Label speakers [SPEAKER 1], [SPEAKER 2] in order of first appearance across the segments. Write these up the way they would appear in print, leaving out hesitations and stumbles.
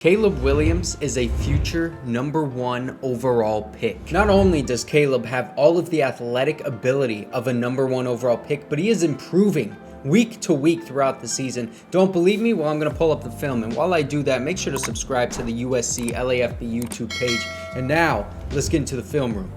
[SPEAKER 1] Caleb Williams is a future #1 overall pick. Not only does Caleb have all of the athletic ability of a #1 overall pick, but he is improving week to week throughout the season. Don't believe me? Well, I'm going to pull up the film. And while I do that, make sure to subscribe to the USC LAFB YouTube page. And now, let's get into the film room.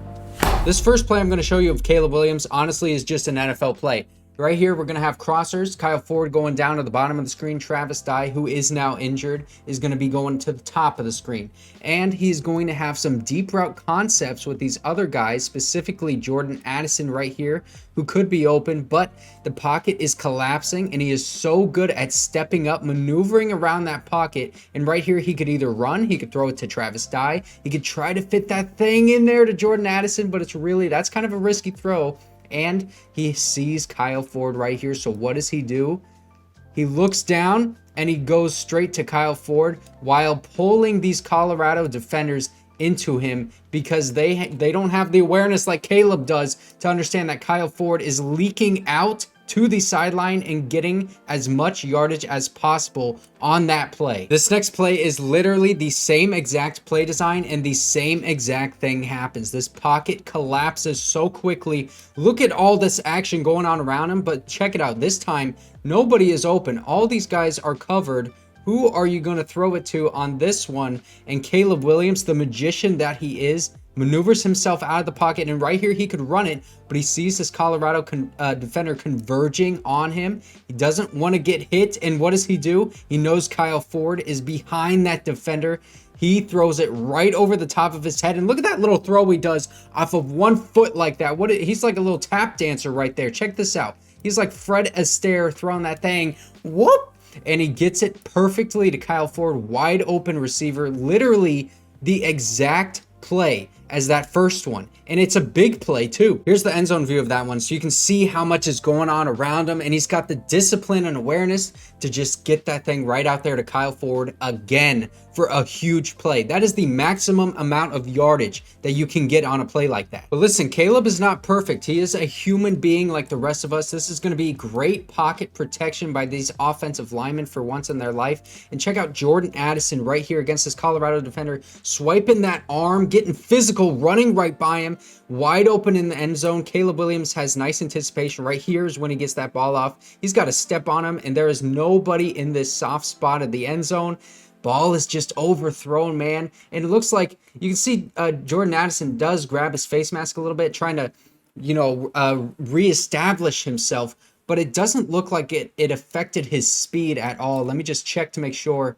[SPEAKER 1] This first play I'm going to show you of Caleb Williams, honestly, is just an NFL play. Right here, we're going to have crossers. Kyle Ford going down to the bottom of the screen. Travis Dye, who is now injured, is going to be going to the top of the screen. And he's going to have some deep route concepts with these other guys, specifically Jaydn Ott right here, who could be open, but the pocket is collapsing, and he is so good at stepping up, maneuvering around that pocket. And right here, he could either run, he could throw it to Travis Dye, he could try to fit that thing in there to Jaydn Ott, but that's kind of a risky throw. And he sees Kyle Ford right here. So what does he do? He looks down and he goes straight to Kyle Ford while pulling these Colorado defenders into him because they don't have the awareness like Caleb does to understand that Kyle Ford is leaking out to the sideline and getting as much yardage as possible on that play. This next play is literally the same exact play design, and the same exact thing happens. This pocket collapses so quickly. Look at all this action going on around him, but check it out. This time, nobody is open. All these guys are covered. Who are you going to throw it to on this one? And Caleb Williams, the magician that he is, maneuvers himself out of the pocket, and right here he could run it, but he sees this Colorado defender converging on him. He doesn't want to get hit, and what does he do? He knows Kyle Ford is behind that defender. He throws it right over the top of his head, and look at that little throw he does off of 1 foot like that. He's like a little tap dancer right there. Check this out. He's like Fred Astaire throwing that thing. Whoop! And he gets it perfectly to Kyle Ford, wide open receiver, literally the exact play as that first one, and it's a big play too. Here's the end zone view of that one, so you can see how much is going on around him, and he's got the discipline and awareness to just get that thing right out there to Kyle Ford again for a huge play. That is the maximum amount of yardage that you can get on a play like that. But listen, Caleb is not perfect. He is a human being like the rest of us. This is going to be great pocket protection by these offensive linemen for once in their life. And check out Jaydn Ott right here against this Colorado defender, swiping that arm, getting physical, running right by him, wide open in the end zone. Caleb Williams has nice anticipation. Right here is when he gets that ball off. He's got to step on him, and there is nobody in this soft spot of the end zone. Ball is just overthrown, man. And it looks like you can see Jaydn Ott does grab his face mask a little bit, trying to, reestablish himself. But it doesn't look like it affected his speed at all. Let me just check to make sure.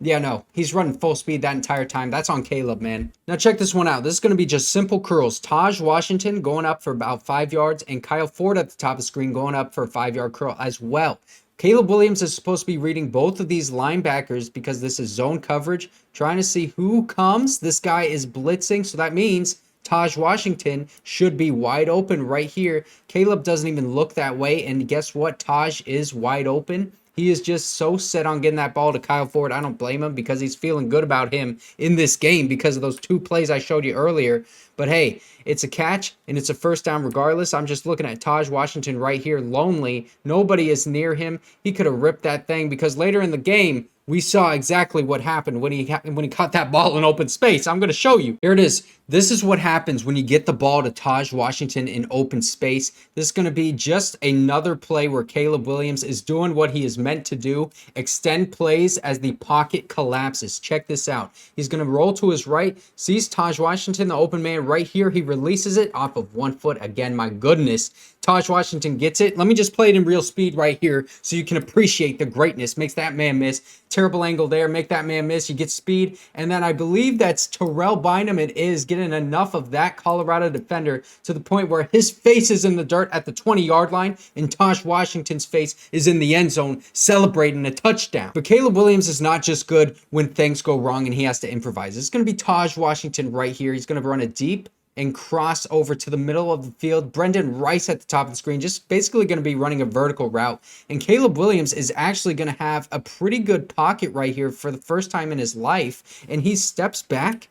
[SPEAKER 1] Yeah, no, he's running full speed that entire time. That's on Caleb, man. Now check this one out. This is going to be just simple curls. Tahj Washington going up for about 5 yards, and Kyle Ford at the top of the screen going up for a 5-yard curl as well. Caleb Williams is supposed to be reading both of these linebackers because this is zone coverage, trying to see who comes. This guy is blitzing, so that means Tahj Washington should be wide open right here. Caleb doesn't even look that way, and guess what? Tahj is wide open. He is just so set on getting that ball to Kyle Ford. I don't blame him because he's feeling good about him in this game because of those 2 plays I showed you earlier. But hey, it's a catch and it's a first down regardless. I'm just looking at Tahj Washington right here, lonely. Nobody is near him. He could have ripped that thing because later in the game, we saw exactly what happened when he caught that ball in open space. I'm going to show you. Here it is. This is what happens when you get the ball to Tahj Washington in open space. This is going to be just another play where Caleb Williams is doing what he is meant to do, extend plays as the pocket collapses. Check this out. He's going to roll to his right, sees Tahj Washington, the open man right here. He releases it off of 1 foot. Again, my goodness. Tahj Washington gets it. Let me just play it in real speed right here so you can appreciate the greatness. Makes that man miss. Terrible angle there. Make that man miss. You get speed. And then I believe that's Terrell Bynum. It is getting enough of that Colorado defender to the point where his face is in the dirt at the 20-yard line and Tahj Washington's face is in the end zone celebrating a touchdown. But Caleb Williams is not just good when things go wrong and he has to improvise. It's going to be Tahj Washington right here. He's going to run a deep and cross over to the middle of the field. Brenden Rice at the top of the screen, just basically going to be running a vertical route. And Caleb Williams is actually going to have a pretty good pocket right here for the first time in his life. And he steps back,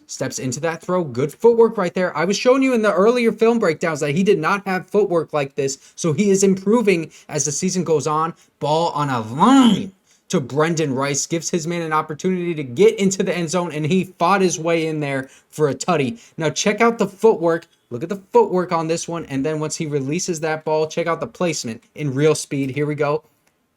[SPEAKER 1] steps into that throw. Good footwork right there. I was showing you in the earlier film breakdowns that he did not have footwork like this. So he is improving as the season goes on. Ball on a line to Brenden Rice, gives his man an opportunity to get into the end zone, and he fought his way in there for a tutty. Now check out the footwork. Look at the footwork on this one, and then once he releases that ball, check out the placement in real speed. Here we go.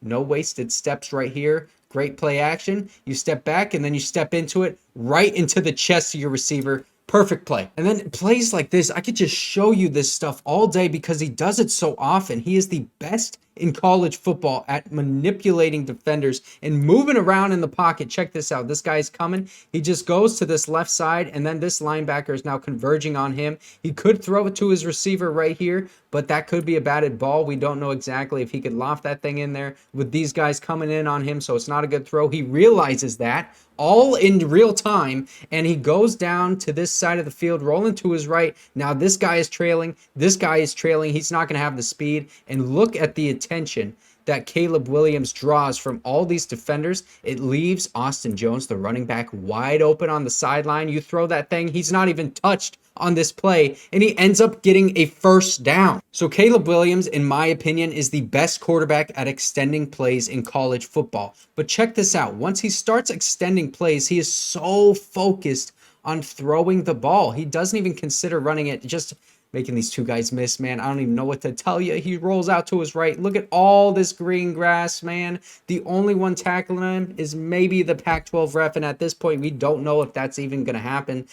[SPEAKER 1] No wasted steps right here. Great play action. You step back, and then you step into it, right into the chest of your receiver. Perfect play. And then plays like this, I could just show you this stuff all day because he does it so often. He is the best in college football at manipulating defenders and moving around in the pocket. Check this out. This guy's coming. He just goes to this left side, and then this linebacker is now converging on him. He could throw it to his receiver right here, but that could be a batted ball. We don't know exactly if he could loft that thing in there with these guys coming in on him, so it's not a good throw. He realizes that all in real time, and he goes down to this side of the field, rolling to his right. Now this guy is trailing. This guy is trailing. He's not going to have the speed. And look at the attention that Caleb Williams draws from all these defenders. It leaves Austin Jones, the running back, wide open on the sideline. You throw that thing, he's not even touched on this play, and he ends up getting a first down. So Caleb Williams, in my opinion, is the best quarterback at extending plays in college football. But check this out. Once he starts extending plays, he is so focused on throwing the ball. He doesn't even consider running it, just making these two guys miss, man. I don't even know what to tell you. He rolls out to his right. Look at all this green grass, man. The only one tackling him is maybe the Pac-12 ref, and at this point, we don't know if that's even going to happen.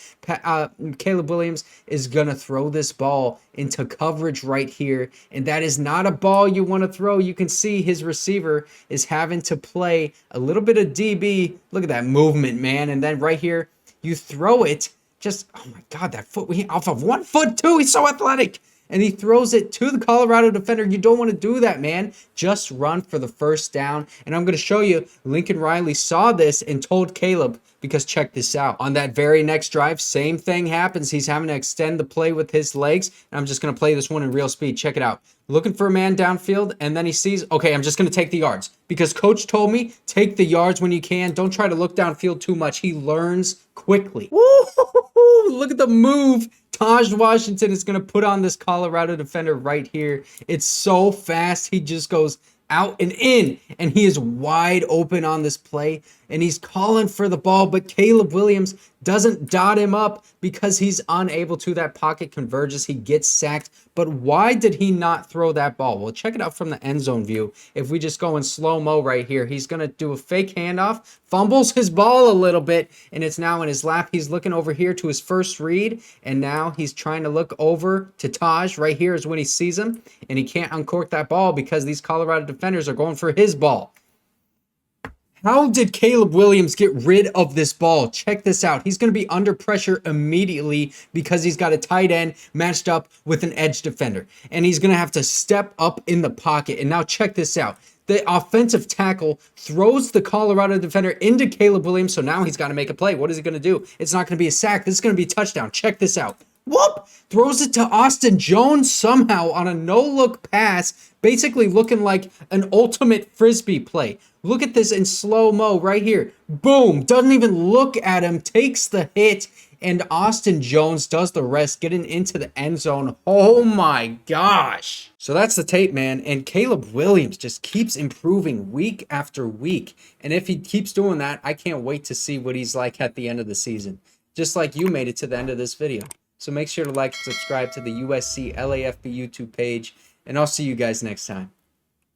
[SPEAKER 1] Caleb Williams is going to throw this ball into coverage right here, and that is not a ball you want to throw. You can see his receiver is having to play a little bit of DB. Look at that movement, man. And then right here, you throw it. Just, oh my God, that foot, off of 1 foot too. He's so athletic. And he throws it to the Colorado defender. You don't want to do that, man. Just run for the first down. And I'm going to show you, Lincoln Riley saw this and told Caleb, because check this out. On that very next drive, same thing happens. He's having to extend the play with his legs. And I'm just going to play this one in real speed. Check it out. Looking for a man downfield, and then he sees, okay, I'm just going to take the yards. Because coach told me, take the yards when you can. Don't try to look downfield too much. He learns quickly. Woo! Look at the move Tahj Washington is going to put on this Colorado defender right here. It's so fast. He just goes out and in, and he is wide open on this play, and he's calling for the ball, but Caleb Williams doesn't dot him up because he's unable to. That pocket converges. He gets sacked. But why did he not throw that ball? Well, check it out from the end zone view. If we just go in slow-mo right here, he's going to do a fake handoff, fumbles his ball a little bit, and it's now in his lap. He's looking over here to his first read, and now he's trying to look over to Tahj. Right here is when he sees him, and he can't uncork that ball because these Colorado defenders are going for his ball. How did Caleb Williams get rid of this ball? Check this out. He's going to be under pressure immediately because he's got a tight end matched up with an edge defender. And he's going to have to step up in the pocket. And now check this out. The offensive tackle throws the Colorado defender into Caleb Williams. So now he's got to make a play. What is he going to do? It's not going to be a sack. This is going to be a touchdown. Check this out. Whoop! Throws it to Austin Jones somehow on a no-look pass, basically looking like an ultimate Frisbee play. Look at this in slow-mo right here. Boom! Doesn't even look at him, takes the hit, and Austin Jones does the rest, getting into the end zone. Oh my gosh! So that's the tape, man, and Caleb Williams just keeps improving week after week. And if he keeps doing that, I can't wait to see what he's like at the end of the season. Just like you made it to the end of this video. So make sure to like and subscribe to the USC LAFB YouTube page, and I'll see you guys next time.